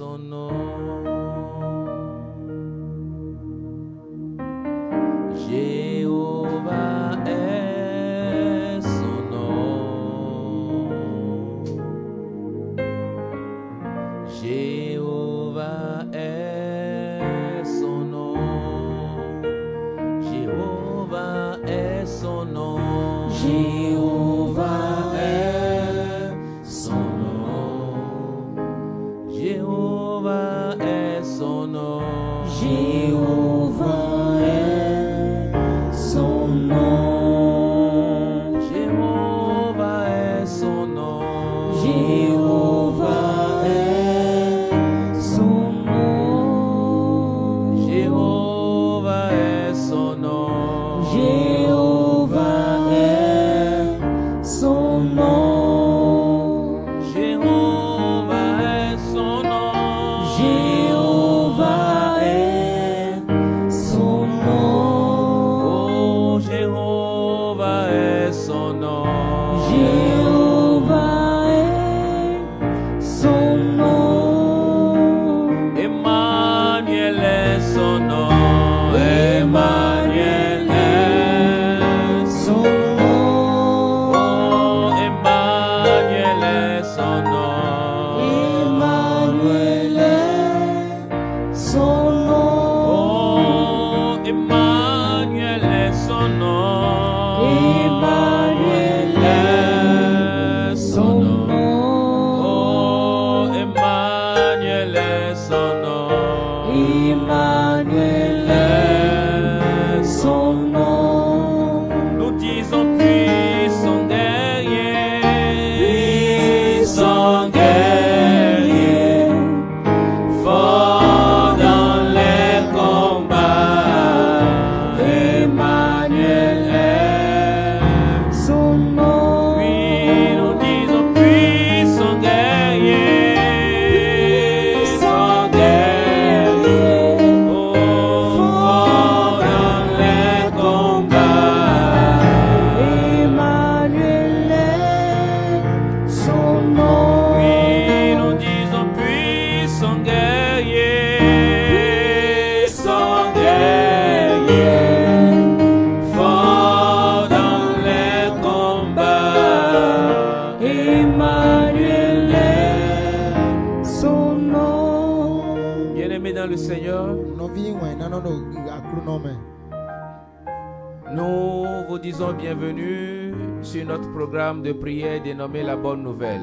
son nom. Jéhovah est son nom. Jéhovah est son nom. Jéhovah est son nom. Jéhovah est son nom. Jéhovah est son nom. Jéhovah est son nom. Jéhovah est son nom. Jéhovah est son nom. Jéhovah est son nom. Jéhovah est son nom. Jéhovah est son nom. Jéhovah est son nom. Oh, Jéhovah est son nom. Jéhovah est son nom. Emmanuel est son nom. Emmanuel est son nom. Oh, Emmanuel est son nom. Emmanuel est son nom. Oh, Emmanuel est son nom. Emmanuel est son nom. Oh, Emmanuel est son nom. Emmanuel est son nom. Nous disons puissant guerrier, Puissant guerrier, fort dans les combats. Emmanuel est son nom. Oui, nous disons puissant guerrier, Puissant guerrier, oh, fort dans les combats. Emmanuel est son nom. oui, nous disons puissant guerrier, Puissant guerrier, fort dans les combats. Emmanuel est son nom. Bien-aimés dans le Seigneur, nous vous disons bienvenue sur notre programme de prière dénommé La Bonne Nouvelle.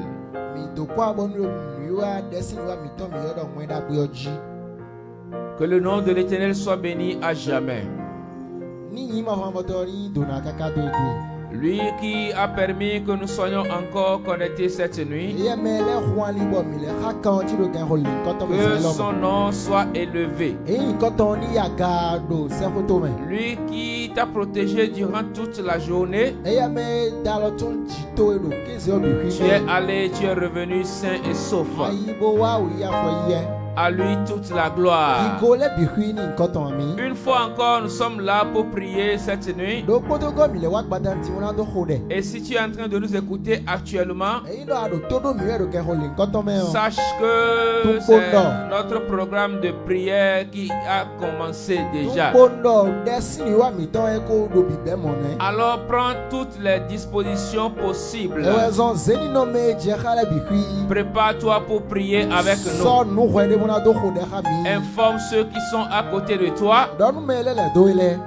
Que le nom de l'Éternel soit béni à jamais. Lui qui a permis que nous soyons encore connectés cette nuit, que son nom soit élevé. Lui qui t'a protégé durant toute la journée, tu es allé, tu es revenu sain et sauf. À lui toute la gloire. Une fois encore, nous sommes là pour prier cette nuit. Et si tu es en train de nous écouter actuellement, sache que c'est notre programme de prière qui a commencé déjà. Alors prends toutes les dispositions possibles. Prépare-toi pour prier avec nous. Informe ceux qui sont à côté de toi.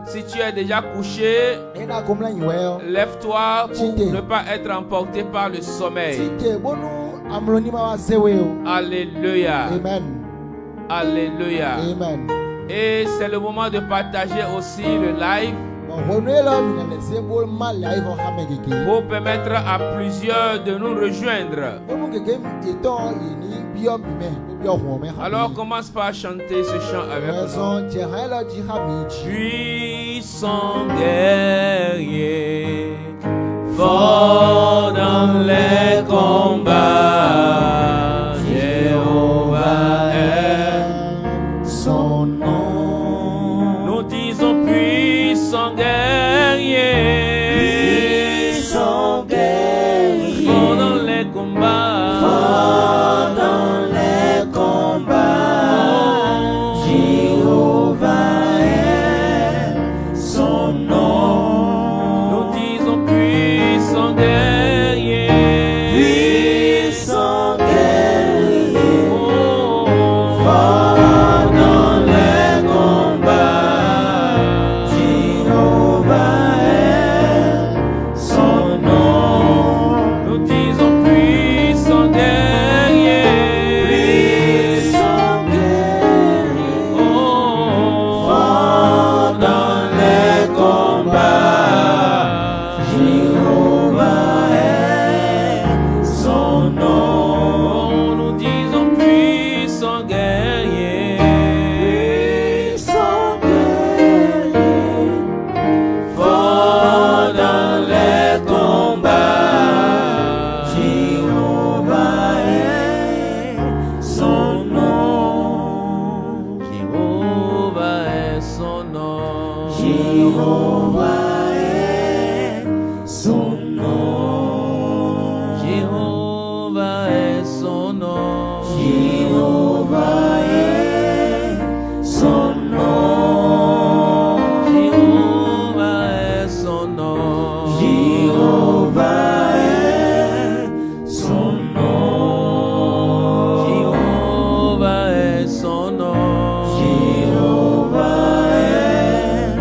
Si tu es déjà couché, lève-toi pour ne pas être emporté par le sommeil. Alléluia. Amen. Alléluia. Amen. Et c'est le moment de partager aussi le live pour permettre à plusieurs de nous rejoindre. Alors commence par chanter ce chant avec nous. Puissant guerrier, fort dans les combats, Jéhovah est son nom. Nous disons puissant guerrier, Puissant guerrier, fort dans les combats, fort dans les combats. guerrier. Puissant guerrier, fort dans les combats, Jéhovah est son nom. Jéhovah est son nom. Jéhovah est son nom. Jéhovah est son nom. Jéhovah est son nom. Jéhovah est son nom. Jéhovah est son nom. Jéhovah est son nom. Jéhovah est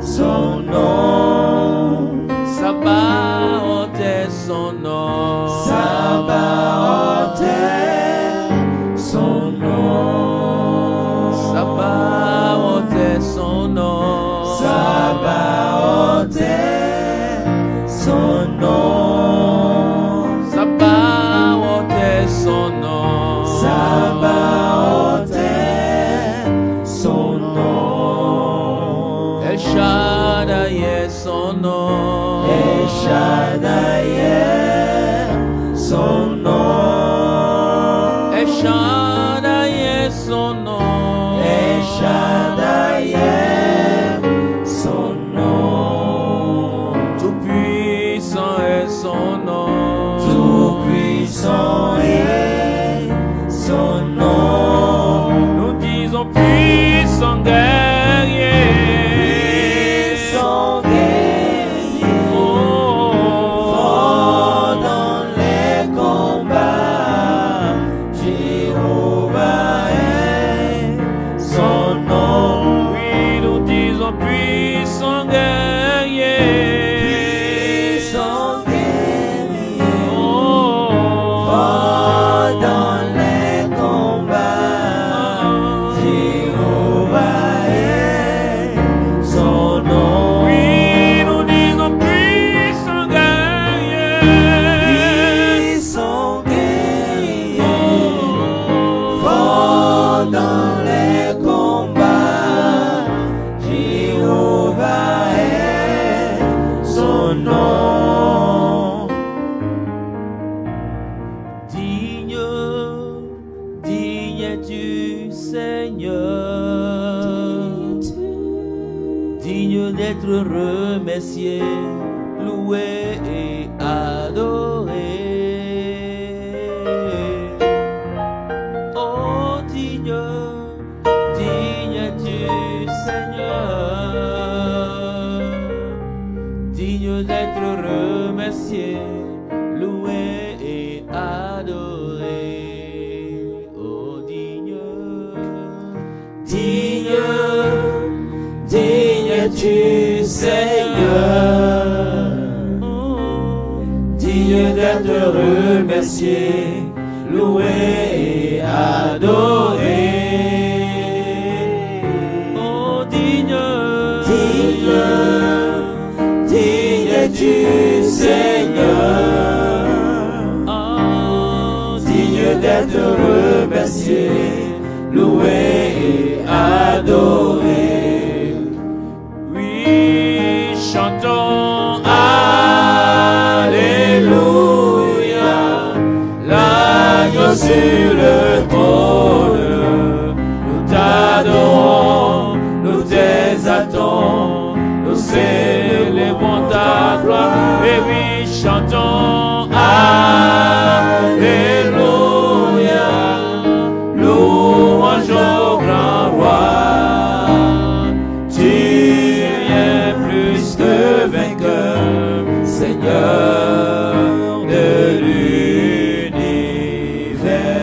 son nom. Sabaoth est son nom. Sabaoth est son nom. Sabaoth est son nom. Sabaoth est son nom. Sabaoth est son nom. Sabaoth est son nom. El Shaddai est son nom. El Shaddai est son nom. El Shaddai est son nom. El Shaddai est son nom. Tout puissant est son nom. Tout puissant est son nom. Nous disons puissant guerrier. Puissant guerrier, fort dans les combats, Jéhovah est son nom. Oui, nous disons puissant guerrier. Puissant guerrier, Oh, fort dans les combats, Jéhovah est son nom. oui, nous disons puissant guerrier. Puissant guerrier, fort dans les combats, Jéhovah est son nom. Digne, digne es-tu, Seigneur, digne d'être remercié, loué et adoré. Oh, digne, digne es-tu, Seigneur, digne d'être remercié, loué et adoré. Oh, digne, Digne, digne es-tu, Seigneur, digne d'être remercié, loué et adoré. oh, digne, Digne, digne es-tu, Seigneur, oh, digne d'être remercié, loué et adoré. oui, chantons Alléluia, l'agneau sur le trône, nous t'adorons, nous t'exaltons, nous célébrons ta gloire. et oui, chantons Alléluia, louange au grand roi. Tu es plus que vainqueur, Seigneur de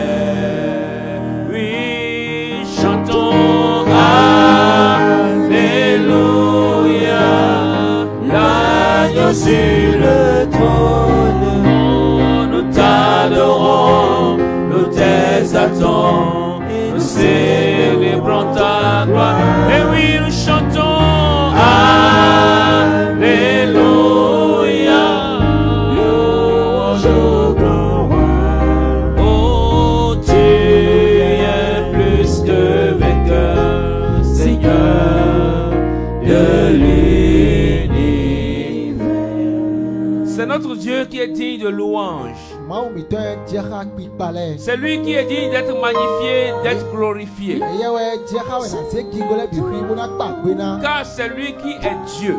l'univers. oui, chantons Alléluia, l'agneau sur le trône. oh, Nous t'adorons, nous t'exaltons, nous célébrons ta gloire. et oui, nous chantons Alléluia, louange au grand roi. oh, Tu es plus notre Dieu qui est digne de louange. C'est lui qui est digne d'être magnifié, d'être glorifié. Car c'est lui qui est Dieu.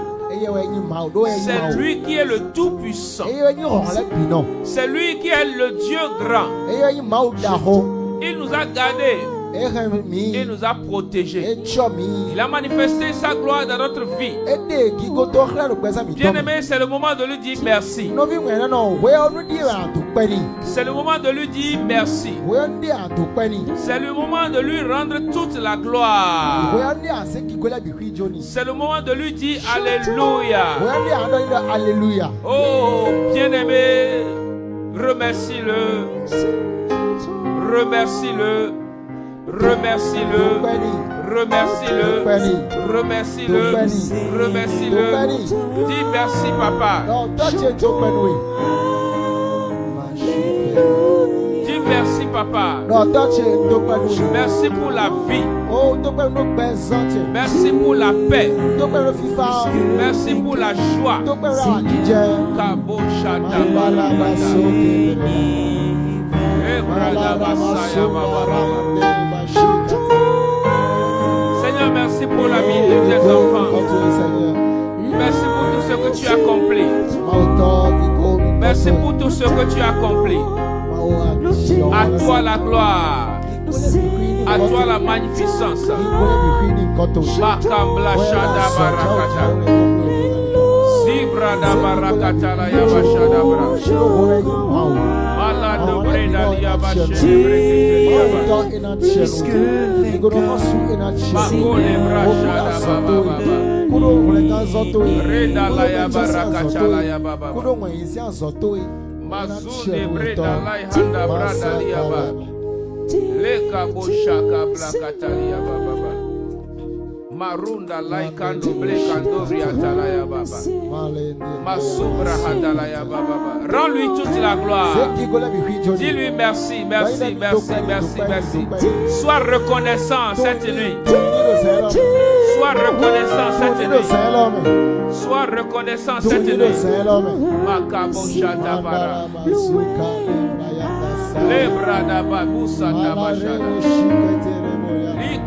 C'est lui qui est le Tout-Puissant. C'est lui qui est le Dieu grand. Il nous a gardés. Il nous a protégés. Il a manifesté sa gloire dans notre vie. Bien-aimé, c'est le moment de lui dire merci. C'est le moment de lui dire merci. C'est le moment de lui rendre toute la gloire. C'est le moment de lui dire Alléluia. Oh, bien-aimé, remercie-le. Remercie-le. Remercie-le, remercie-le, remercie-le, remercie-le. Dis merci, papa. Dis merci, papa. Merci pour la vie. Merci pour la paix. Merci pour la joie. Seigneur, merci pour la vie de tes enfants. Merci pour tout ce que tu as accompli. Merci pour tout ce que tu as accompli. À toi la gloire. À toi la magnificence. Makambla shada barakata. Zibra da barakata la yabashada bra. Marunda laikando blekando riatalaya baba. Masubra hadalaya baba. Rends-lui toute la gloire. Dis-lui merci, merci, merci, merci, merci. Sois reconnaissant cette nuit. Sois reconnaissant cette nuit. Sois reconnaissant cette nuit. Makabo shatabara. Lebra daba busa tabashada.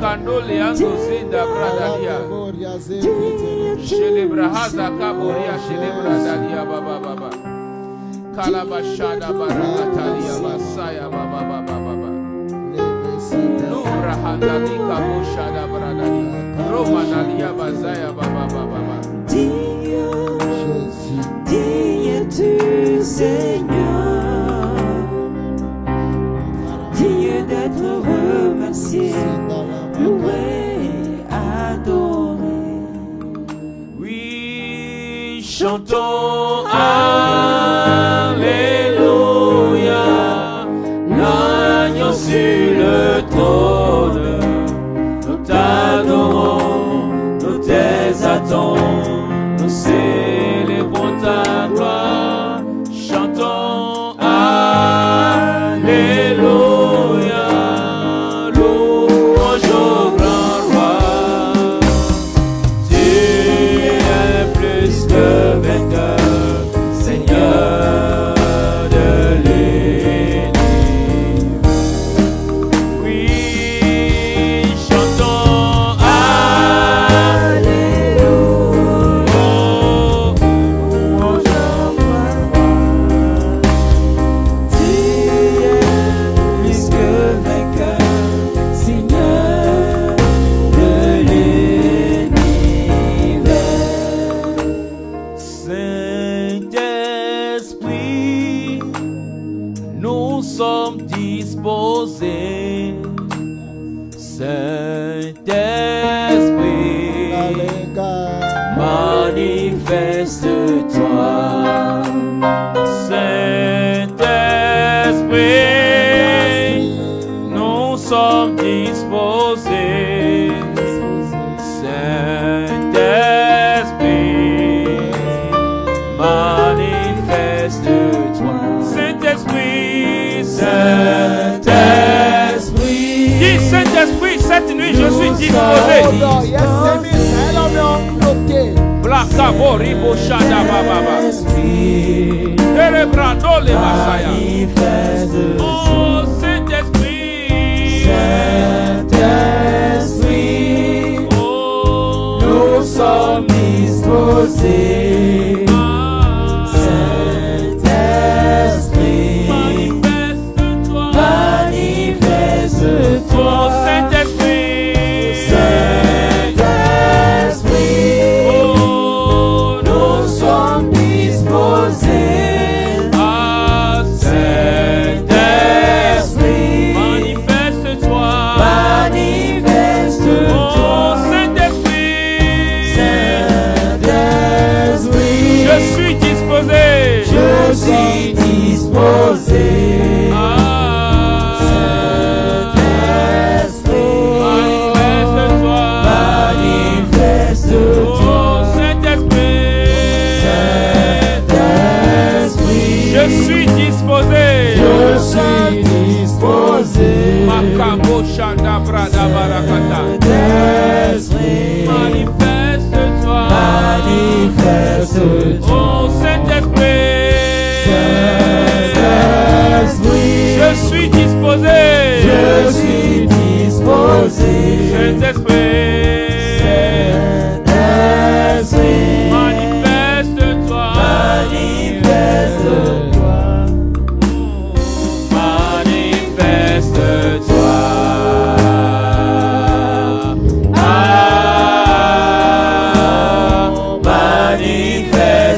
Kandole ando zinda bradalia. Celebra hada kaboria celebra dalia baba baba. Kalabashada barakatalia basaya baba baba baba. Lura hada li kaboshada bradalia. Roma dalia bazaya baba baba baba. Digne tu Seigneur, digne d'être remercié. Adoré. Oui, chantons Alléluia, l'agneau sur le trône. Nous t'adorons, nous t'exaltons, nous célébrons ta gloire. Chantons Alléluia. Cette nuit, je suis disposé. Rakabori boshada baba. Terebrando le basaya. Oh Saint-Esprit. Saint-Esprit. Oh, nous sommes disposés. Saint-Esprit. Manifeste-toi. Manifeste-toi. Saint-Esprit. Saint-Esprit. Oh, nous sommes disposés. Saint-Esprit. Manifeste-toi. Manifeste-toi. Oh Saint-Esprit. Saint-Esprit. Je suis disposé. Je suis disposé. Saint-Esprit. Manifeste-toi. Manifeste-toi. Oh Saint-Esprit. Saint-Esprit. Je suis disposé. Je suis disposé. Makabo shanda brada barakata. Saint-Esprit. Manifeste-toi. Manifeste-toi. Oh Saint-Esprit. Saint-Esprit. Je suis disposé. Je suis disposé. Saint-Esprit. Saint-Esprit. Manifeste-toi. Manifeste-toi. Manifeste-toi.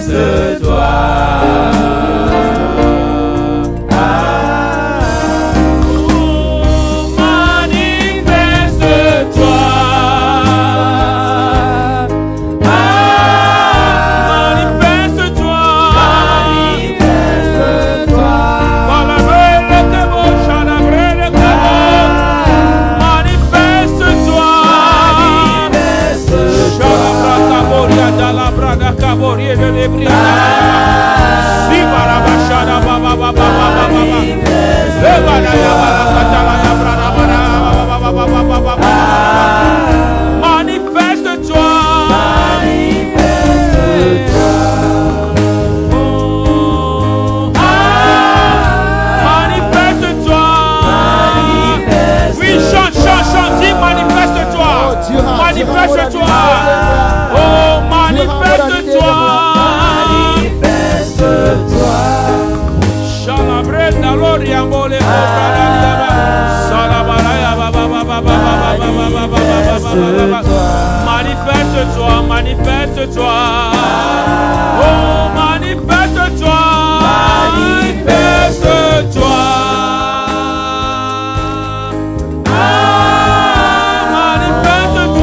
Manifeste-toi. Manifeste-toi. Oh, manifeste-toi. Manifeste-toi. Shalabrenda loria mole manifeste-toi, manifeste-toi. Oh, manifeste-toi. Manifeste-toi. Manifeste-toi.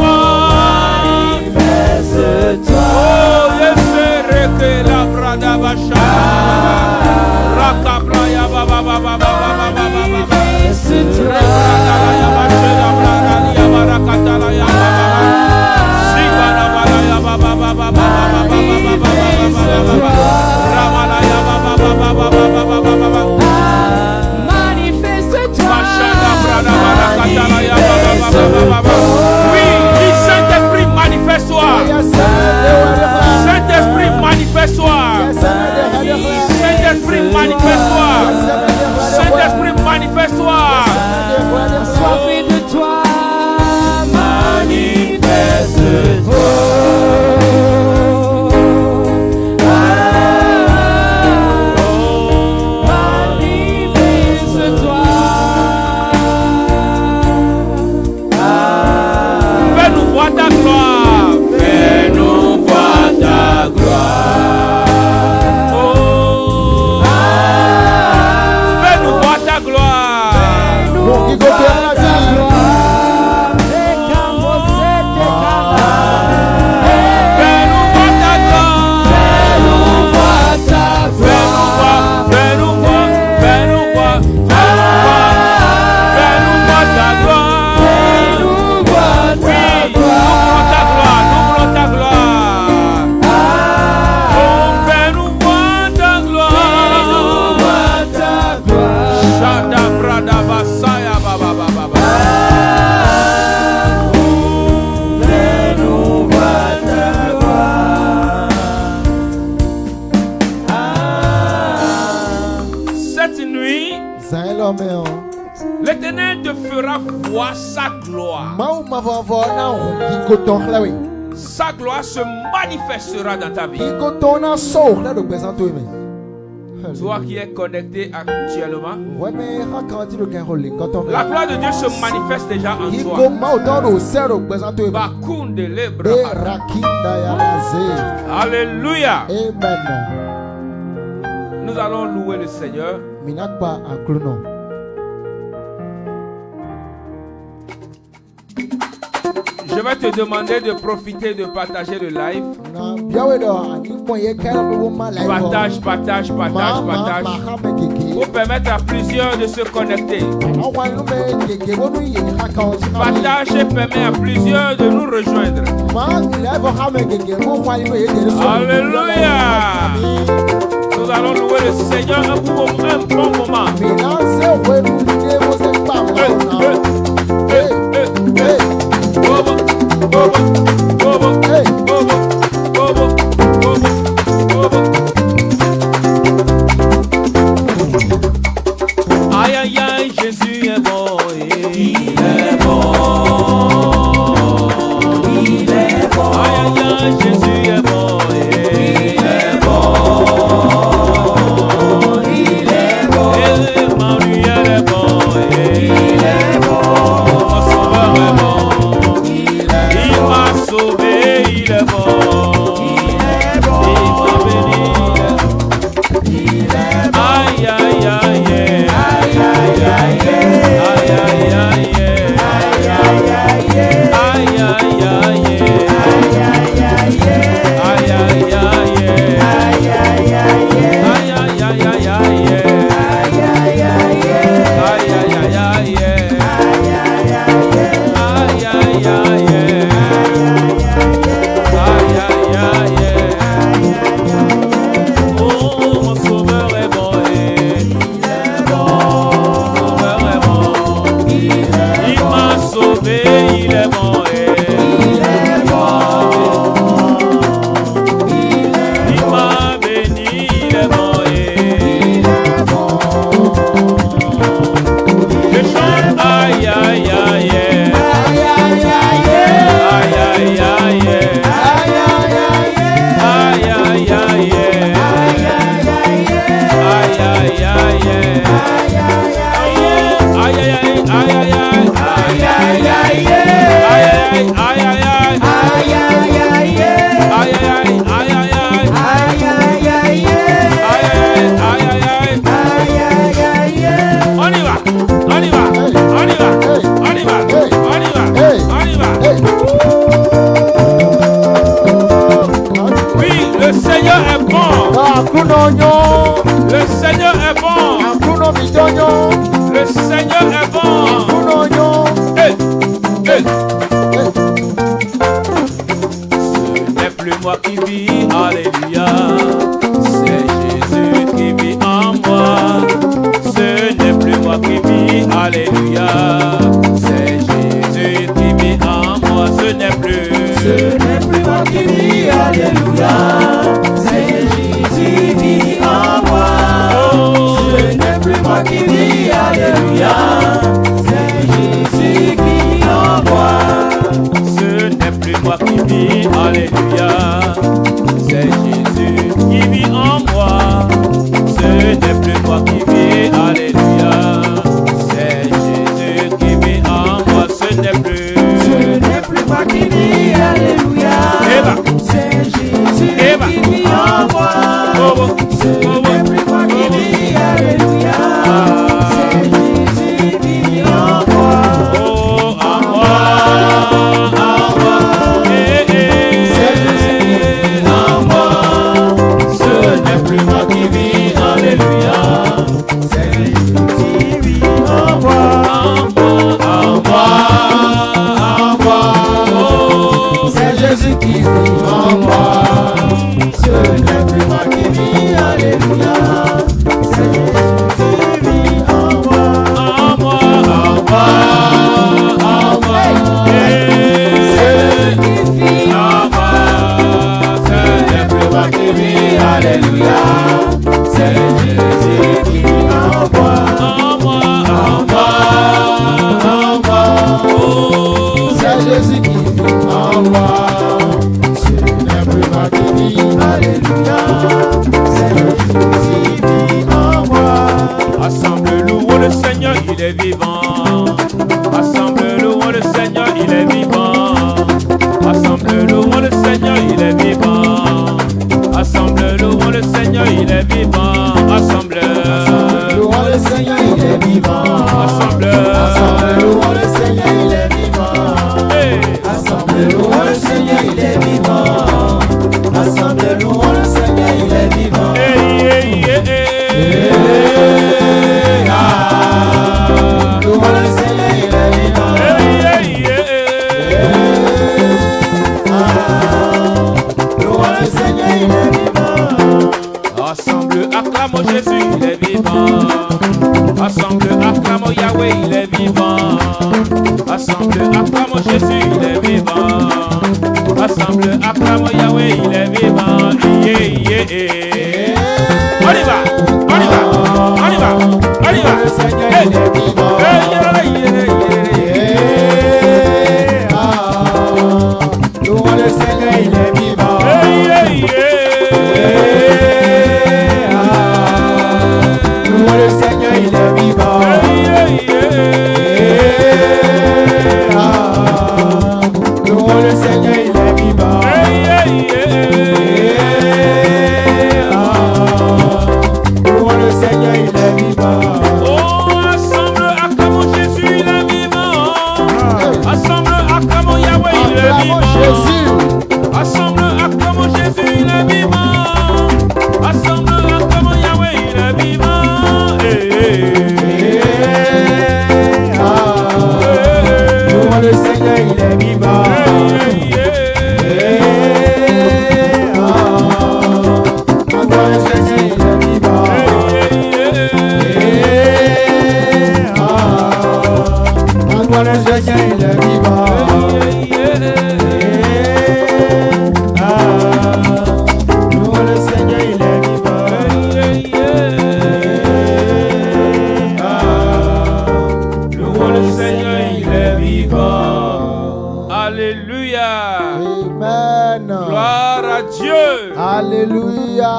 voir sa gloire. Sa gloire se manifestera dans ta vie. Toi qui es connecté actuellement, la gloire de Dieu se manifeste déjà en toi. Alléluia. Amen. Nous allons louer le Seigneur. Je vais te demander de profiter de partager le live. Partage. Pour permettre à plusieurs de se connecter. Partage et permet à plusieurs de nous rejoindre. Alléluia. Nous allons louer le Seigneur un bon moment. Aïe aïe aïe, Jésus est bon, il est bon, il est bon. Aïe aïe aïe, Jésus est bon, il est bon, il est bon. Emmanuel est bon, il est bon. Mon sauveur est bon, il m'a sauvé, il est bon, il m'a béni, il est bon. Aïe aïe aïe. Le Seigneur est bon. Le Seigneur est bon. Hey, hey. Ce n'est plus moi qui vis, alléluia. C'est Jésus qui vit en moi. Ce n'est plus moi qui vis, alléluia. C'est Jésus qui vit en moi. Ce n'est plus moi qui vis, alléluia. C'est Jésus qui vit en moi. Ce n'est plus moi qui vis, alléluia. C'est Jésus qui vit en moi. Ce n'est plus moi qui vis, alléluia. C'est Jésus qui vit en moi. Ce n'est plus moi qui vis, alléluia. C'est Jésus qui vit en moi. Ce n'est plus moi qui vis, alléluia. C'est Jésus qui vit en moi. Ce n'est plus moi qui vis, alléluia. C'est Jésus qui vit en moi. Oh, en moi, c'est Jésus en moi. Ce n'est plus moi qui vis, alléluia. C'est Jésus qui vit en moi. En moi, en moi. Oh. Jésus qui m'envoie. Ce n'est plus moi qui vis, alléluia. C'est Jésus qui m'envoie. Assemble, louons le Seigneur, il est vivant. Assemble, louons le Seigneur, il est vivant. Assemble, louons le Seigneur, il est vivant. Assemble, louons le Seigneur, il est vivant. Assemble, louons le Seigneur, il est vivant. Assemble, louons le Seigneur, il est vivant. Assemble, louons le Seigneur, il est vivant. Assemble, louons le Seigneur, il est vivant. Louons le Seigneur, il est vivant. Louons le Seigneur, il est vivant. Assemble, acclamons Jésus, il est vivant. Assemble, acclamons Yahweh, il est vivant. Assemble, acclamons Jésus, il est vivant. Assemble, acclamons Yahweh, il est vivant. On y va, on y va, on y va, on y va. Le Seigneur, il est vivant. Louons le Seigneur, il est vivant. Louons le Seigneur, il est vivant. Louons le Seigneur, il est vivant. Louons le Seigneur, il est vivant. Oh, assemble, acclamons Jésus, il est vivant. Assemble, acclamons Yahweh, il est vivant. Assemble, acclamons Jésus, il est vivant. Assemble, acclamons Yahweh, il est vivant. Louons le Seigneur, il est vivant. Louons le Seigneur, il est vivant. Louons le Seigneur, il est vivant. Louons le Seigneur, il est vivant. Louons le Seigneur, il est vivant. Alléluia. Amen. Gloire à Dieu. Alléluia.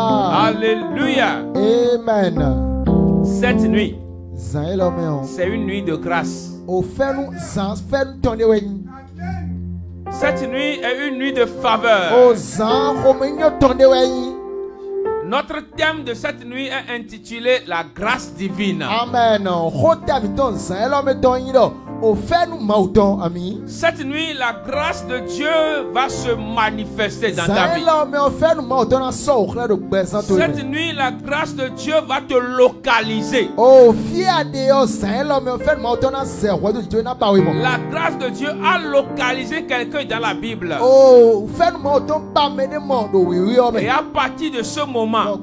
Alléluia. Amen. Cette nuit, Zan elomeo. c'est une nuit de grâce. O fenu zan fenu tonde wen. Cette nuit est une nuit de faveur. O zan romenyo tonde wen. Notre thème de cette nuit est intitulé La grâce divine. Amen. Khota biton zan elome ton yido. O fenu mauton ami. Cette nuit, la grâce de Dieu va se manifester dans ta Zan vie. elome o fenu mauton na so khla do bezan to. Cette nuit, la grâce de Dieu va te localiser. O fia de o zan elome o fenu mauton na zerwa do Dieu na bawe mo. La grâce de Dieu a localisé quelqu'un dans la Bible. O fenu mauton pa me de mo do wiwi o Et me. à partir de ce moment,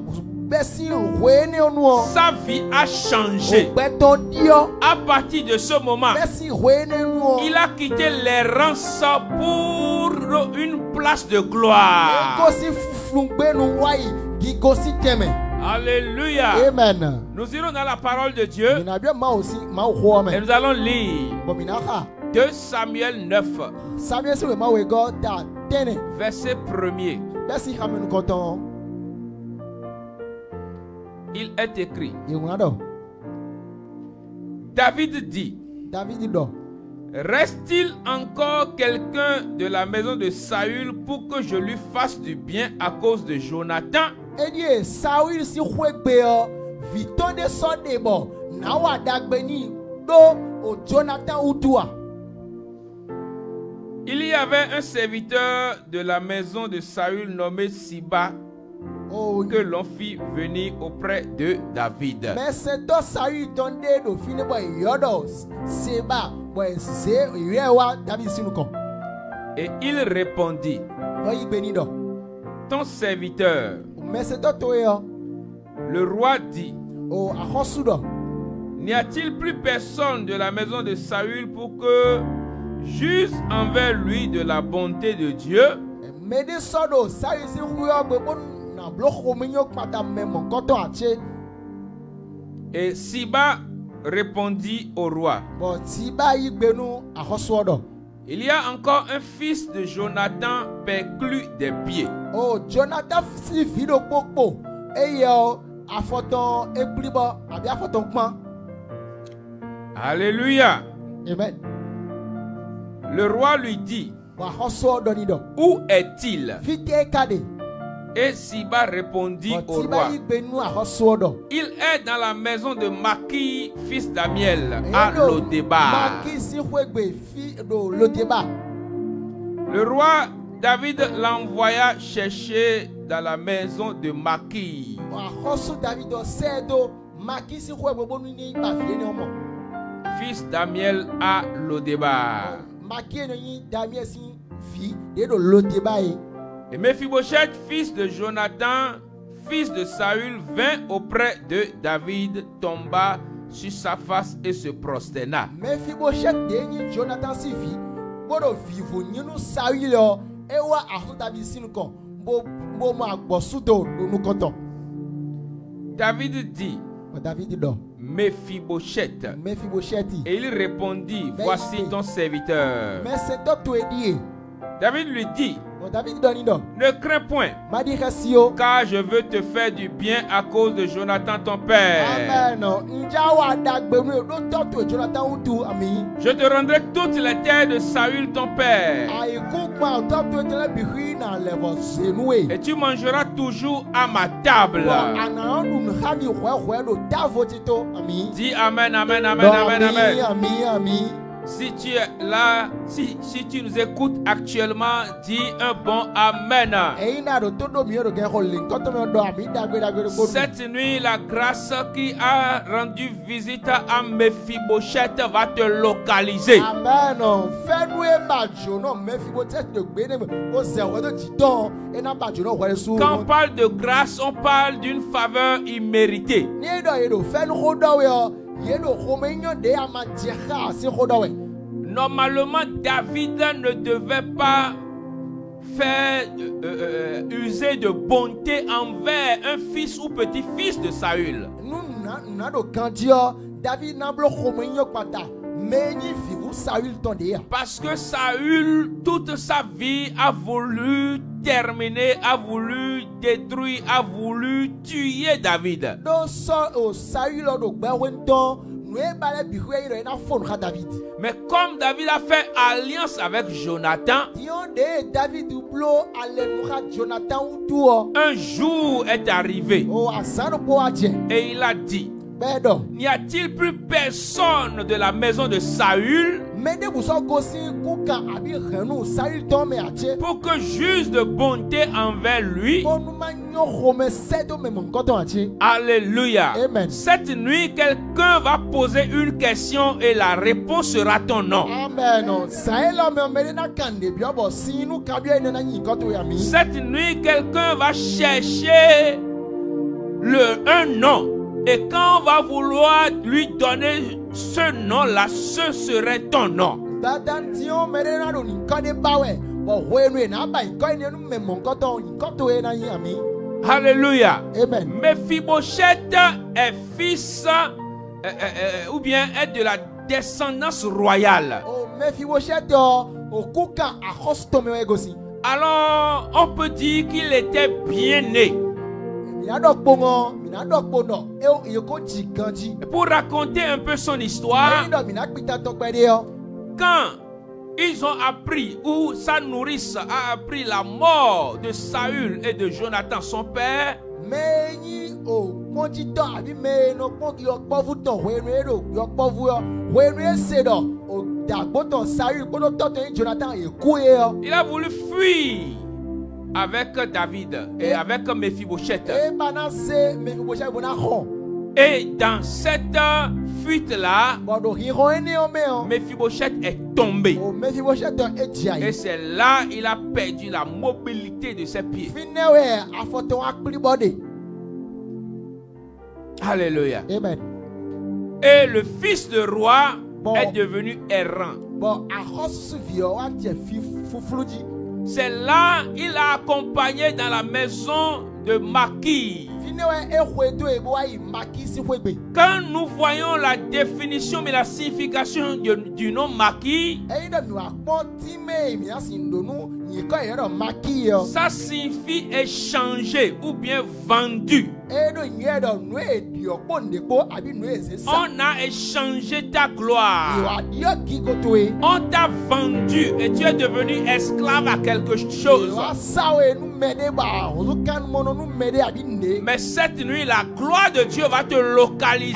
Besi rwene onu. sa vie a changé. Beton dio. À partir de ce moment, Besi rwene nu. il a quitté l'errance pour une place de gloire. Gosi flungbe nu wai. Gigosi teme. Alléluia. Amen. Nous irons dans la parole de Dieu Mina bia ma aussi ma ho et me. nous allons lire Bominaka. 2 Samuel 9, Samuel se ma we go ta tene. verset 1er. Besi hamenu koton. Il est écrit, Yunado. David dit, David do. reste-t-il encore quelqu'un de la maison de Saül pour que je lui fasse du bien à cause de Jonathan? Edie Saul si khwegbe o. Viton de so debo. Na wa dagbeni do o Jonathan utua. Il y avait un serviteur de la maison de Saül nommé Siba Oh, que l'on fit venir auprès de David. mais c'est toi Saül tonde do fini boy yodos. Seba boy ze yewa David sinuko. Et il répondit, Oyi beni do. ton serviteur, Mais c'est toi toyo. le roi dit, O ahosu do. n'y a-t-il plus personne de la maison de Saül pour que j'use envers lui de la bonté de Dieu? Mais de sodo Saül si huyo bebon na bloko minyo kpata memo koto ache. Et Siba répondit au roi, But Siba yi gbenu ahosu do. Il y a encore un fils de Jonathan perclus des pieds. Oh, Jonathan si vido popo. Eyo afoton eklibo abi afoton kpan. Alléluia. Amen. Le roi lui dit, où est-il? Et Siba répondit au roi, il est dans la maison de Maki, fils d'Amiel, à Lo-Debar. Le roi David l'envoya chercher dans la maison de Maki. Fils d'Amiel à Lo-Debar. Et Mephibosheth, fils de Jonathan, fils de Saül, vint auprès de David, tomba sur sa face et se prosterna. David dit, Mephibosheth. Et il répondit, voici ton serviteur. David lui dit, ne crains point, car je veux te faire du bien à cause de Jonathan ton père. Je te rendrai toutes les terres de Saül ton père. Et tu mangeras toujours à ma table. Dis amen, amen, amen, amen, amen. Si tu es là, si tu nous écoutes actuellement, dis un bon amen. Cette nuit, la grâce qui a rendu visite à Mephibosheth va te localiser. Amen. Quand on parle de grâce, on parle d'une faveur imméritée. Normalement, David ne devait pas faire user de bonté envers un fils ou petit-fils de Saül. Parce que Saül, toute sa vie, a voulu terminer, a voulu détruire, a voulu tuer David. Mais comme David a fait alliance avec Jonathan, un jour est arrivé et il a dit, n'y a-t-il plus personne de la maison de Saül pour que j'use de bonté envers lui? Alléluia. Amen. Cette nuit, quelqu'un va poser une question et la réponse sera ton nom. Amen. Cette nuit, quelqu'un va chercher un nom. Et quand on va vouloir lui donner ce nom-là, ce serait ton nom. Alléluia. Amen. Mephibosheth est fils ou bien est de la descendance royale. Alors on peut dire qu'il était bien né. Pour raconter un peu son histoire, quand ils ont appris, ou sa nourrice a appris la mort de Saül et de Jonathan son père, il a voulu fuir avec David et avec Mephibosheth. Et dans cette fuite-là, Mephibosheth est tombé. Et c'est là qu'il a perdu la mobilité de ses pieds. Alléluia. Amen. Et le fils de roi est devenu errant. C'est là qu'il a accompagné dans la maison de Maki. Quand nous voyons la définition mais la signification du nom maquis, ça signifie échanger ou bien vendu. On a échangé ta gloire. On t'a vendu et tu es devenu esclave à quelque chose. Mais cette nuit, la gloire de Dieu va te localiser.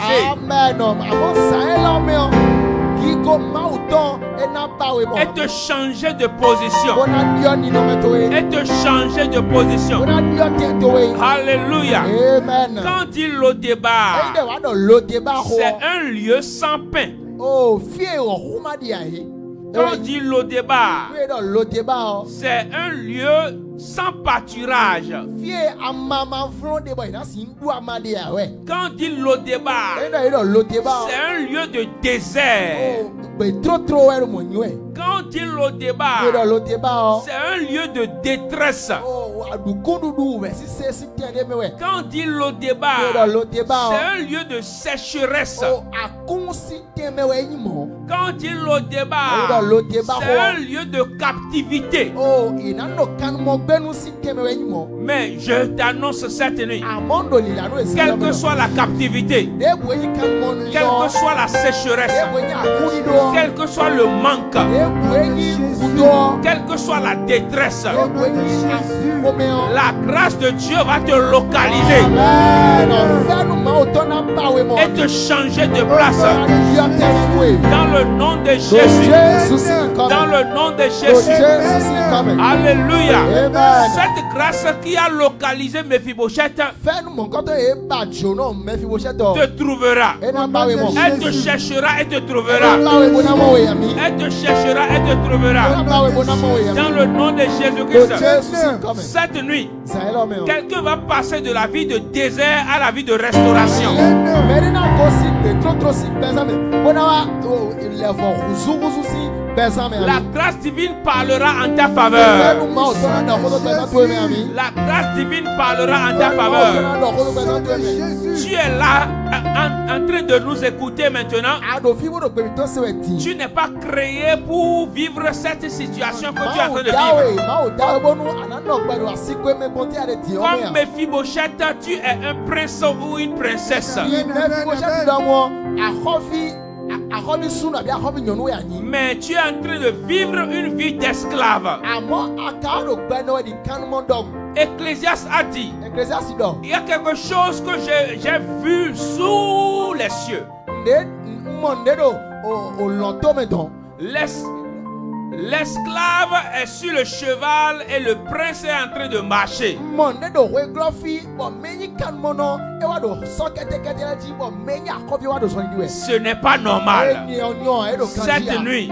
Et te changer de position. Et te changer de position. Alléluia. Amen. Quand dit Lo-Debar, c'est un lieu sans pain. Quand dit Lo-Debar, c'est un lieu sans pâturage. Quand dit Lo-Debar, c'est un lieu de désert. Quand dit Lo-Debar, c'est un lieu de détresse. Quand dit Lo-Debar, c'est un lieu de sécheresse. Quand dit Lo-Debar, c'est un lieu de captivité. Mais je t'annonce cette nuit, quelle que soit la captivité, quelle que soit la sécheresse, quel que soit le manque, quelle que soit la détresse, la grâce de Dieu va te localiser et te changer de place. Dans le nom de Jésus. Dans le nom de Jésus. Alléluia. Cette grâce qui a localisé Mephibosheth te trouvera. Elle te cherchera et te trouvera. Elle te cherchera et te trouvera. Dans le nom de Jésus-Christ. Cette nuit, quelqu'un va passer de la vie de désert à la vie de restauration. La grâce divine parlera en ta faveur. La grâce divine parlera en ta faveur. Tu es là en train de nous écouter maintenant. Tu n'es pas créé pour vivre cette situation que tu es en train de vivre. Comme Mephibosheth, tu es un prince ou une princesse. Mais tu es en train de vivre une vie d'esclave. Ecclésiaste a dit, il y a quelque chose que j'ai vu sous les cieux. L'esclave est sur le cheval et le prince est en train de marcher. Ce n'est pas normal. Cette nuit,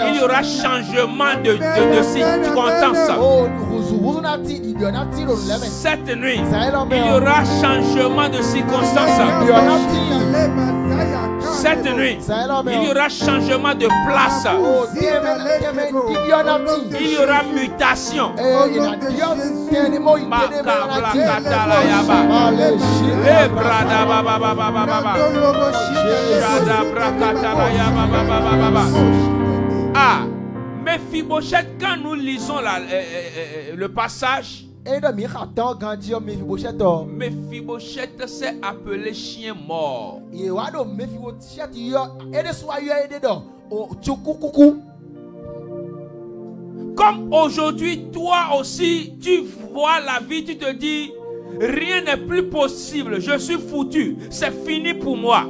il y aura changement de circonstance. Cette nuit, il y aura changement de circonstance. Cette nuit, il y aura changement de place. Il y aura mutation. Ah, Mephibosheth, quand nous lisons le passage, Mephibosheth s'est appelé chien mort. Comme aujourd'hui, toi aussi, tu vois la vie, tu te dis, rien n'est plus possible, je suis foutu, c'est fini pour moi.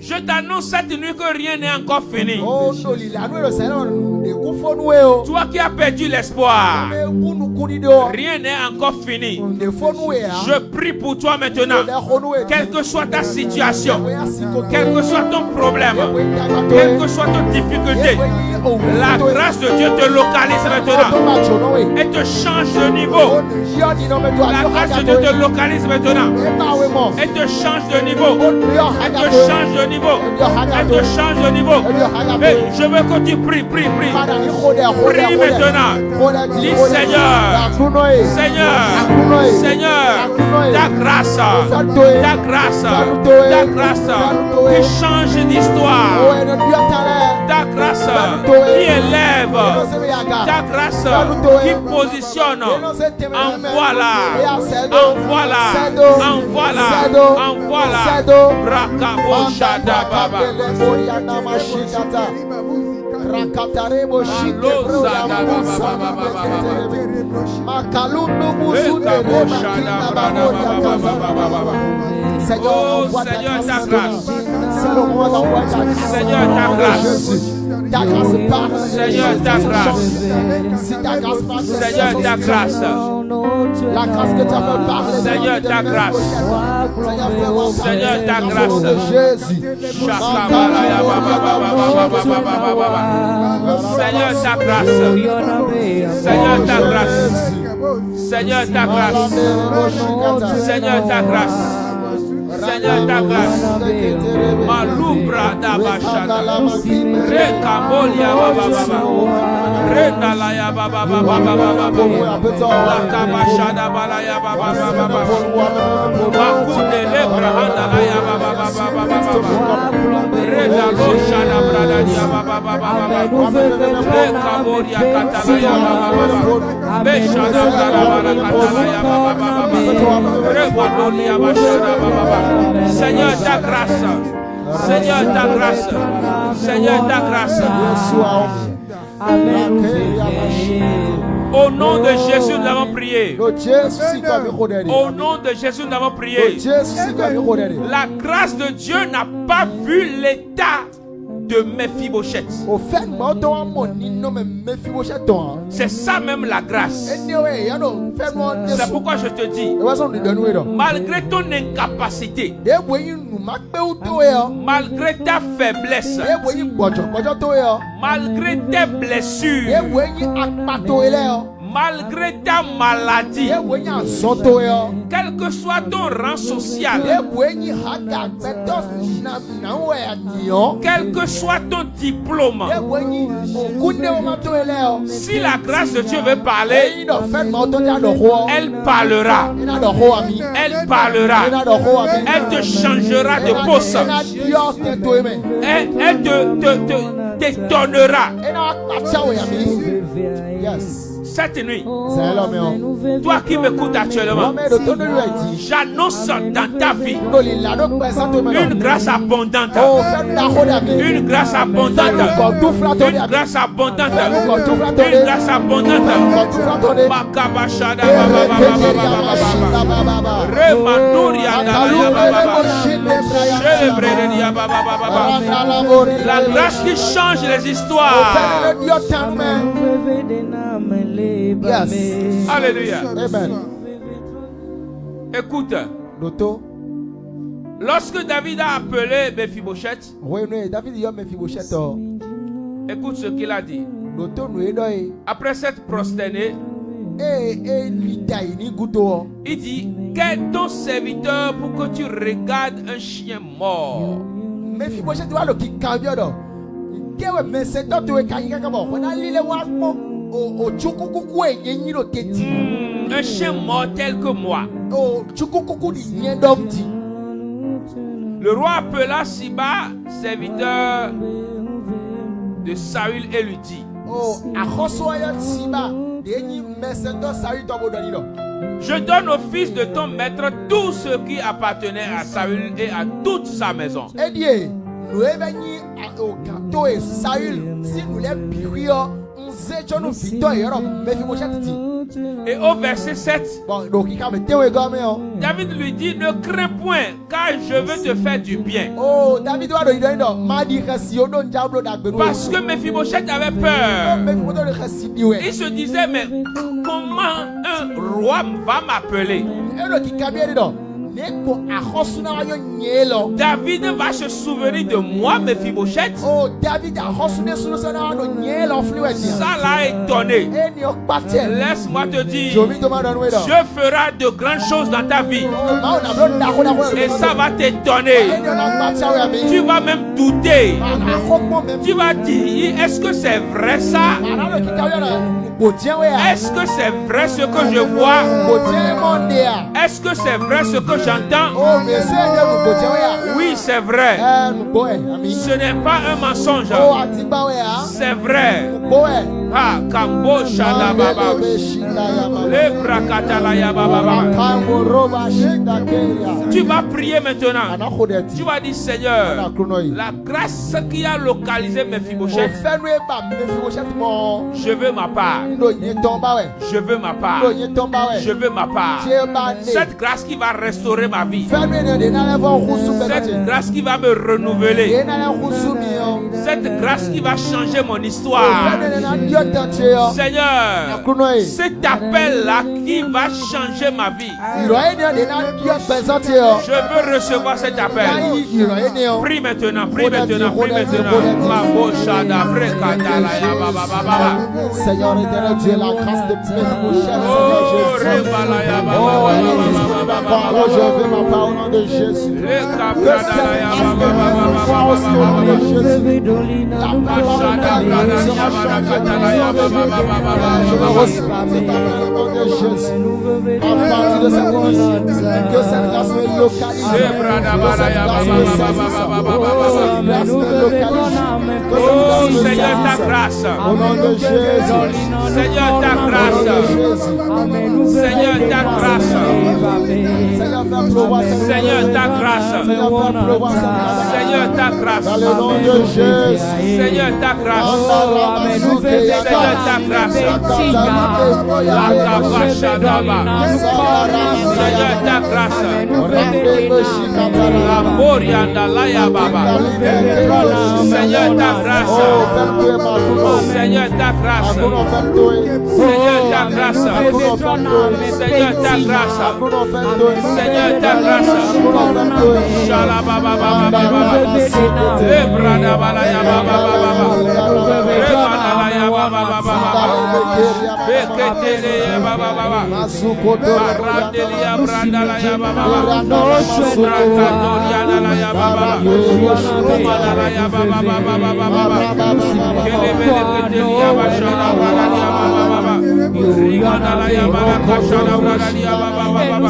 Je t'annonce cette nuit que rien n'est encore fini. Toi qui as perdu l'espoir, rien n'est encore fini. Je prie pour toi maintenant. Quelle que soit ta situation, quel que soit ton problème, quelle que soit ton difficulté, la grâce de Dieu te localise maintenant et te change de niveau. La grâce de Dieu te localise maintenant et te change de niveau. Et te change de niveau. Elle te change de niveau. Et je veux que tu pries, prie. Prie maintenant. Dis Seigneur, ta grâce qui change d'histoire. Ta grâce qui élève. Ta grâce qui positionne. Envoie-la. Rakabo Shada Baba. Rakatarebo shite brada Makalundu musude Seigneur, envoie ta grâce. Seigneur, ta grâce. Ta grâce part. Seigneur, ta grâce. Si ta grâce part, Seigneur, ta grâce. La grâce que tu as fait parler. Seigneur, ta grâce. Seigneur, ta grâce. Jésus. Seigneur, ta grâce. Seigneur, ta grâce. Seigneur, ta grâce. Seigneur, ta grâce. Seigneur, ta grâce. Malubra d'Abachada. Rekamolia Baba. Rendalaya Baba Baba. Lakabashada Balaya Baba. Makude Lebra Handalaya Baba. Rendaloshada Bradadia Baba. Rekamolia Katalaya Baba. Beshada Brada Katalaya Baba. Remanolia Bashada Baba. Seigneur, ta grâce. Seigneur, ta grâce. Seigneur, ta grâce. Au nom de Jésus, nous avons prié. Au nom de Jésus, nous avons prié. La grâce de Dieu n'a pas vu l'état de Mephibosheth. C'est ça même la grâce. C'est pourquoi je te dis, malgré ton incapacité, malgré ta faiblesse, malgré tes blessures, malgré ta maladie, quel que soit ton rang social, quel que soit ton diplôme, si la grâce de Dieu veut parler, elle parlera. Elle parlera. Elle te changera de poste. Elle t'étonnera. Cette nuit, toi qui m'écoutes actuellement, j'annonce dans ta vie une grâce abondante. Une grâce abondante. Une grâce abondante. Une grâce abondante. Makabashada la grâce qui change les histoires. Yes. Alléluia. Amen. Écoute. Lorsque David a appelé Mephibosheth, écoute ce qu'il a dit. Après s'être prosterné, il dit: qu'est ton serviteur pour que tu regardes un chien mort? Un chien mort tel que moi. Le roi appela Siba, serviteur de Saül, et lui dit: je donne au fils de ton maître tout ce qui appartenait à Saül et à toute sa maison. Et au verset 7, David lui dit: ne crains point, car je veux te faire du bien. Parce que Mephibosheth avait peur. Il se disait: mais comment un roi va m'appeler? David va se souvenir de moi, Mephibosheth. Ça l'a étonné. Laisse-moi te dire, Dieu fera de grandes choses dans ta vie. Et ça va t'étonner. Tu vas même douter. Tu vas dire, est-ce que c'est vrai ça? Est-ce que c'est vrai ce que je vois? Est-ce que c'est vrai ce que j'entends? Oui, c'est vrai. Ce n'est pas un mensonge. C'est vrai. Ah, Kambo Shada Baba. Le Brakatalaya Baba. Tu vas prier maintenant. Tu vas dire, Seigneur, la grâce qui a localisé Mephibosheth, je veux ma part. Je veux ma part. Je veux ma part. Cette grâce qui va restaurer ma vie. Cette grâce qui va me renouveler. Cette grâce qui va changer mon histoire. Seigneur, cet appel-là qui va changer ma vie. Je veux recevoir cet appel. Prie maintenant, prie maintenant, prie maintenant. Seigneur éternel Dieu, la grâce de Mephibosheth. Je veux ma part au nom de Jésus. Que cette grâce de Mephibosheth aussi au nom de Jésus. La parole de Dieu sera changée. Je veux recevoir cette parole au nom de Jésus. À partir de cette minute, que cette grâce me localise. Que cette grâce me saisisse. Seigneur, ta grâce. Au nom de Jésus. Seigneur, ta grâce. Seigneur, ta grâce. Seigneur, ta grâce. Seigneur, ta grâce. Dans le nom de Jésus. Seigneur, ta grâce. Seigneur, ta grâce. La capacha d'Abba. Seigneur, ta grâce. La Morianda Laya Baba. Seigneur, ta grâce. Seigneur, ta grâce. Seigneur, ta grâce. Seigneur, ta grâce. Seigneur, ta grâce. Shalaba Baba Baba. Ebrada Balaya Baba Baba. Rebalaya Baba Baba. Beketele Baba Baba. Barandelia Brandalaya Baba. Brandalaya Baba. Romanalaya Baba Baba. Kelebele Ketelia Bashana Brandalaya Baba Baba. Riganalaya Baba Kashana Brandalaya Baba Baba.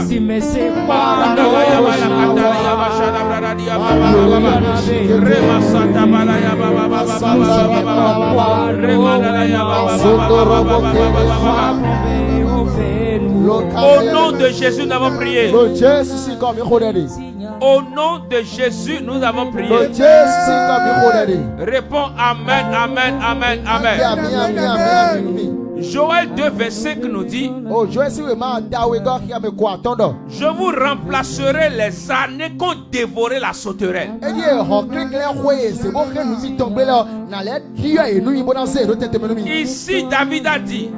Brandalaya Baba Katalaya Bashana Brandalaya Baba Baba. Rema Santa Balaya Baba Baba Baba. Remanalaya Baba Baba Baba. Au nom de Jésus, nous avons prié. Au nom de Jésus, nous avons prié. Réponds Amen, Amen, Amen, Amen. Joël 2, verset 5 nous dit: je vous remplacerai les années qu'ont dévoré la sauterelle. Ici, David a dit: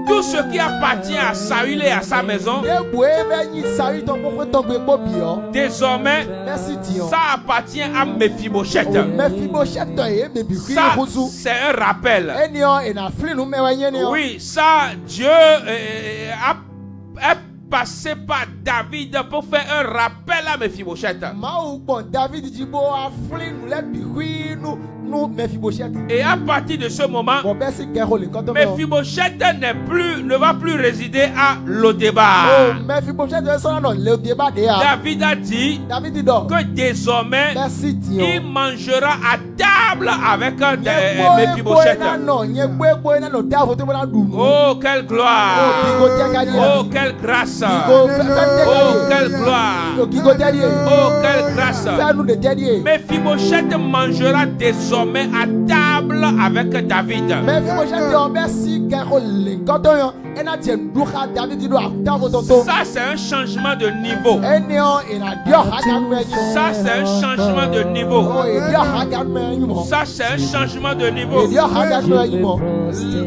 tout ce qui appartient à Saül et à sa maison, désormais, ça appartient à Mephibosheth. Ça, c'est un rappel. Oui, ça, Dieu est passé par David pour faire un rappel à Mephibosheth. Et à partir de ce moment, Mephibosheth ne va plus résider à Lo-Debar. David a dit que désormais il mangera à table avec Mephibosheth. Oh, quelle gloire! Oh, quelle grâce! Oh, quelle gloire! Oh, quelle grâce! Mephibosheth mangera désormais à table avec David. Ça, c'est un changement de niveau. Ça, c'est un changement de niveau. Ça, c'est un changement de niveau.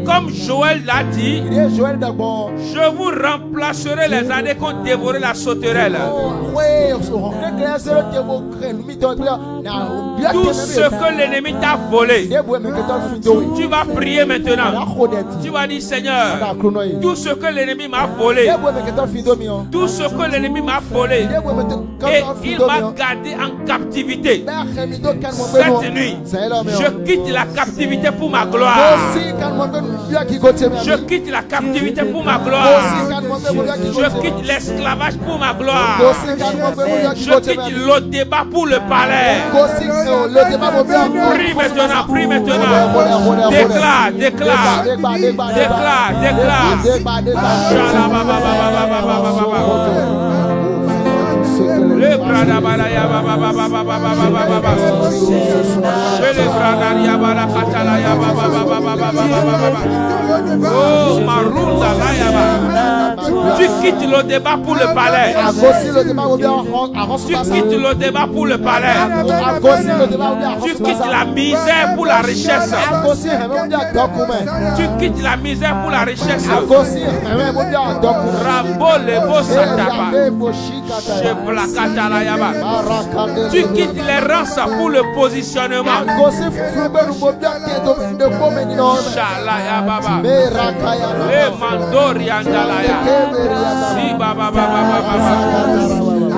Comme Joël l'a dit, je vous remplacerai les années qu'ont dévoré la sauterelle. Tout ce que l'ennemi t'a volé, tu vas prier maintenant. Tu vas dire, Seigneur, tout ce que l'ennemi m'a volé, tout ce que l'ennemi m'a volé, et il m'a gardé en captivité. Cette nuit, je quitte la captivité pour ma gloire. Je quitte la captivité pour ma gloire. Je quitte l'esclavage pour ma gloire. Je quitte le débat pour le palais. Prie maintenant, prie maintenant. Déclare, déclare, déclare, déclare. Le brada balaya baba baba baba baba. Le brada ya bala katala ya baba baba baba. Oh marunda la ya baba. Tu quittes le débat pour le palais. Tu quittes le débat pour le palais. Tu quittes la misère pour la richesse. Tu quittes la misère pour la richesse. Rabo le beau sataba. Tu quittes les rances pour le positionnement. Shalaya baba. Le mandori andalaya. Si baba baba baba.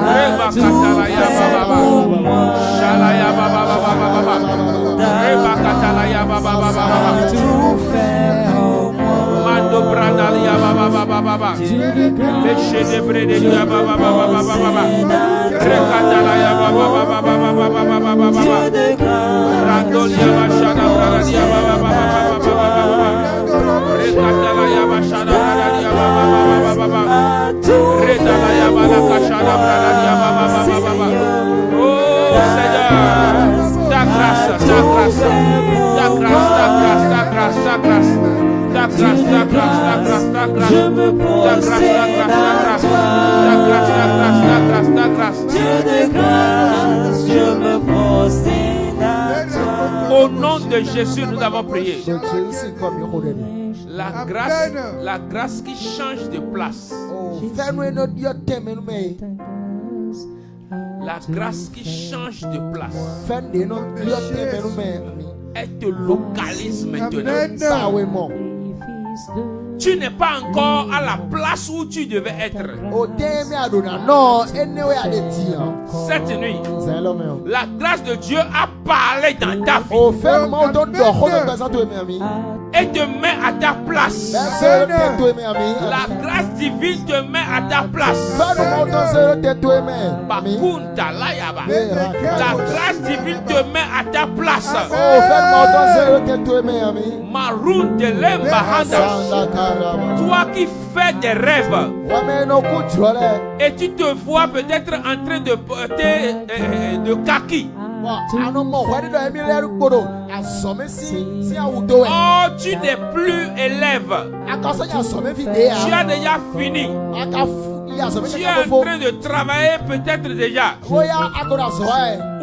Reba katalaya baba. Shalaya baba baba baba. Reba katalaya baba baba. Mando brandalia baba baba baba. Leche de bredelia baba baba baba. Rekatalia baba baba baba baba baba. Randolia bashana brandalia baba baba baba. Rekatalia bashana brandalia baba baba. Redalia bala kashana brandalia baba baba. Oh Seigneur, ta grâce, ta grâce, ta grâce, ta grâce, ta grâce, ta grâce. Ta grâce, ta grâce, ta grâce, ta grâce. Je me prosterne à ta grâce. Dieu de grâce, je me prosterne à toi. Au nom de Jésus, nous avons prié. La grâce qui change de place. La grâce qui change de place. Elle te localise maintenant. Tu n'es pas encore à la place où tu devais être. Cette nuit, la grâce de Dieu a parlé dans ta vie et te met à ta place. La grâce divine te met à ta place. La grâce divine te met à ta place. Maroun de l'embahanda. Toi qui fais des rêves et tu te vois peut-être en train de porter de kaki. Oh, tu n'es plus élève. Tu as déjà fini. Tu es en train de travailler peut-être déjà.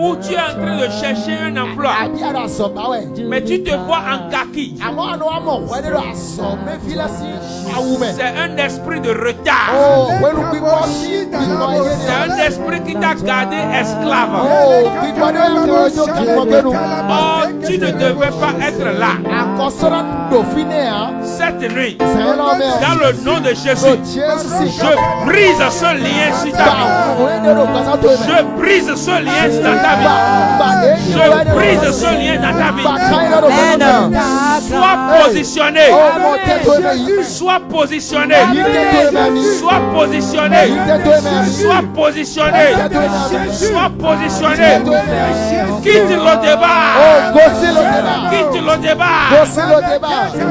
Ou tu es en train de chercher un emploi. Mais tu te vois en kaki. C'est un esprit de retard. C'est un esprit qui t'a gardé esclave. Oh, tu ne devais pas être là. Cette nuit, dans le nom de Jésus, je brise ce lien sur ta vie. Je brise ce lien dans ta vie. Je brise ce lien dans ta vie. Sois positionné. Sois positionné. Sois positionné. Sois positionné. Sois positionné. Quitte le débat. Quitte le débat.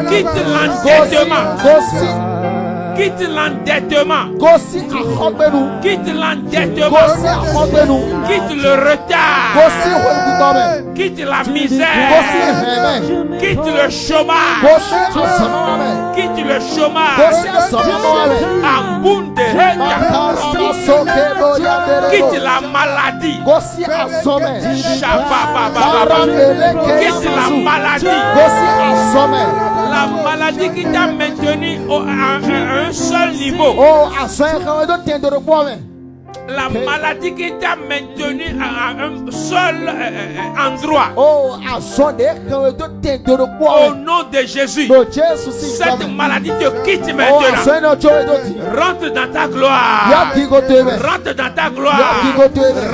Quitte l'endettement. Quitte l'endettement. Quitte l'endettement. Quitte le retard. quitte la misère, quitte le chômage, quitte le chômage, quitte la maladie, quitte la maladie, la maladie qui t'a maintenu à un seul niveau. La maladie qui t'a maintenu à un seul endroit. Au nom de Jésus, cette maladie te quitte maintenant. Rentre dans ta gloire. Rentre dans ta gloire.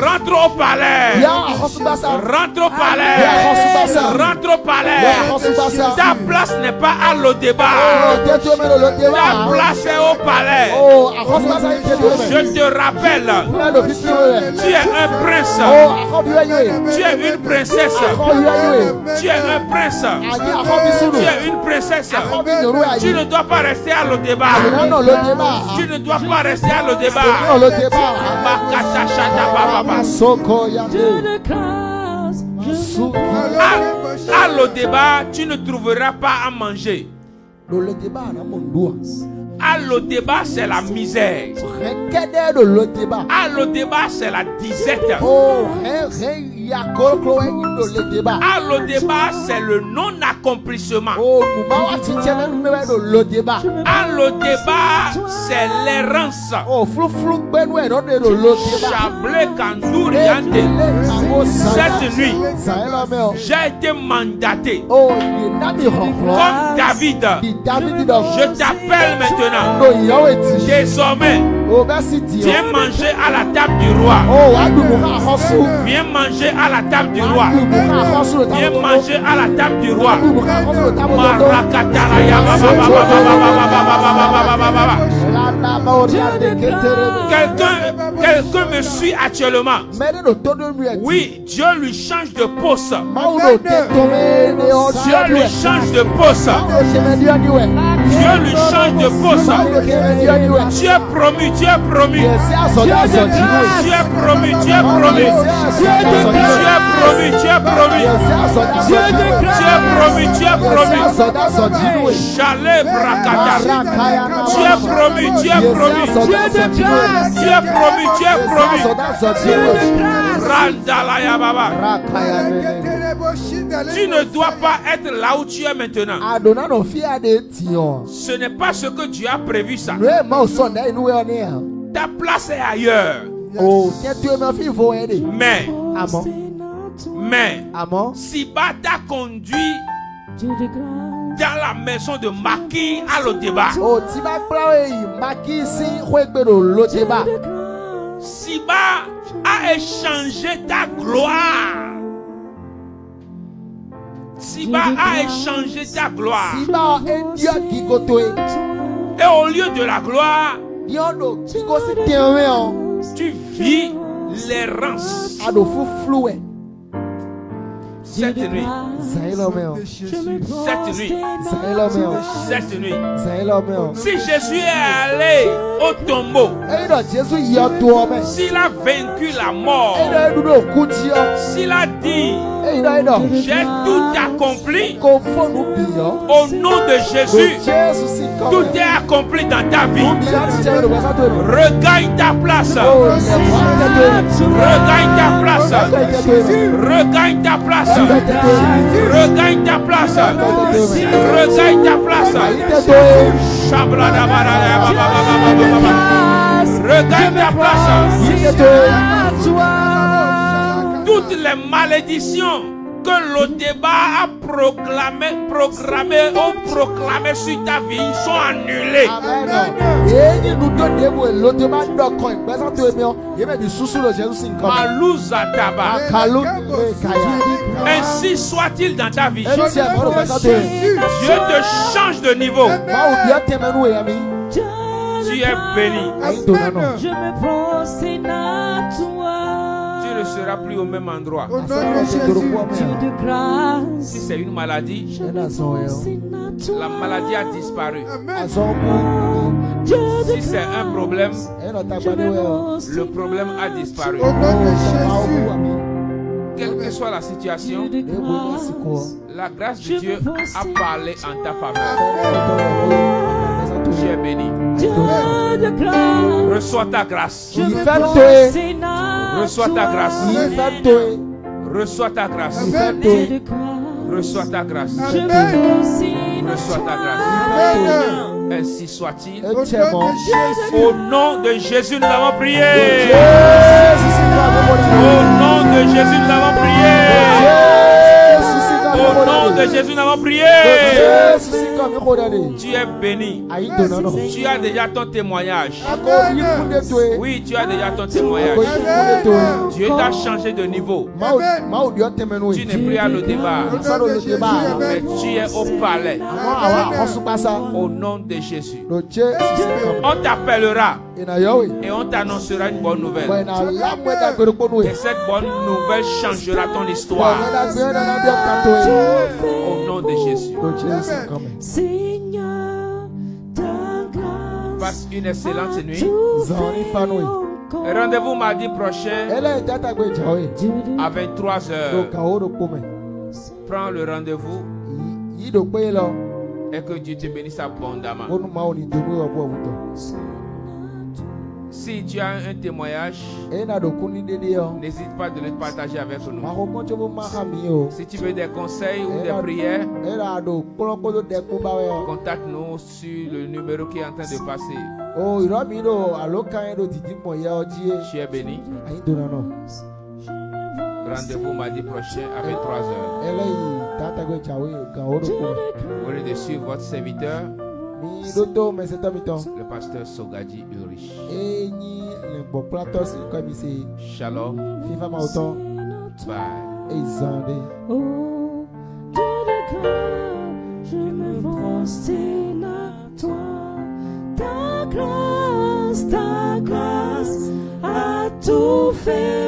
Rentre au palais. Rentre au palais. Rentre au palais. Ta place n'est pas à l'Odéba. Ta place est au palais. Je te rappelle. Tu es un prince. Tu es une princesse. Tu es un prince. Tu es une princesse. Tu ne dois pas rester à l'Odéba. Tu ne dois pas rester à l'Odéba. À l'Odéba, tu ne trouveras pas à manger. À l'Odéba, c'est la misère. À l'Odéba, c'est la disette. À l'Odéba, c'est le non-accomplissement. À l'Odéba, c'est l'errance. Chablé Kandouri Ante. Cette nuit, j'ai été mandaté comme David. Je t'appelle maintenant. Désormais, viens manger à la table du roi. Viens manger à la table du roi. Viens manger à la table du roi. Quelqu'un me suit actuellement. Oui, Dieu lui change de poste. Dieu lui change de poste. Dieu lui change de poste. Tu es promu, tu es promu. Tu es promu, tu es promu. Tu es promu, tu es promu. Tu es promu, tu es promu. Chalet Brakata. Tu es promu, tu es promu. Tu es promu, tu es promu. Randalaya Baba. Tu ne dois pas être là où tu es maintenant. Ce n'est pas ce que Dieu a prévu ça. Ta place est ailleurs. Mais Siba t'a conduit dans la maison de Maki à l'Odéba. Siba a échangé ta gloire. Siba a échangé ta gloire. Et au lieu de la gloire, tu vis l'errance. Cette nuit, si Jésus est allé au tombeau, s'il a vaincu la mort, s'il a dit j'ai tout accompli, au nom de Jésus, tout est accompli dans ta vie. Regagne ta place. Regagne ta place. Regagne ta place. Regagne ta place. Regagne ta place. Regagne ta place. Toutes les malédictions que l'Odéba a proclamées sur ta vie, ils sont annulés. Malouzataba. Ainsi soit-il dans ta vie. Dieu te change de niveau. Tu es béni. Je me prosterne à toi. Tu ne seras plus au même endroit. Si c'est une maladie, la maladie a disparu. Si c'est un problème, le problème a disparu. Quel que soit la situation, la grâce de Dieu a parlé en ta faveur. Tu es béni. Reçois ta grâce. Reçois ta grâce. Reçois ta grâce. Reçois ta grâce. Reçois ta grâce. Ainsi soit-il. Au nom de Jésus, nous avons prié. Au nom de Jésus, nous avons prié. Au nom de Jésus, nous avons prié. Tu es béni. Tu as déjà ton témoignage. Oui, tu as déjà ton témoignage. Dieu t'a changé de niveau. Tu n'es plus à le débat, mais tu es au palais. Au nom de Jésus. On t'appellera et on t'annoncera une bonne nouvelle. Et cette bonne nouvelle changera ton histoire. Au nom de Jésus. Passe une excellente nuit. Rendez-vous mardi prochain à 23h. Prends le rendez-vous et que Dieu te bénisse abondamment. Si tu as un témoignage, n'hésite pas de le partager avec nous. Si tu veux des conseils ou des prières, contacte-nous sur le numéro qui est en train de passer. Tu es béni. Rendez-vous mardi prochain à 23h. Vous voulez de suivre votre serviteur, le pasteur Sogadji Ulrich. Shalom. Bye. Je me prosterne à toi. Ta grâce a tout fait.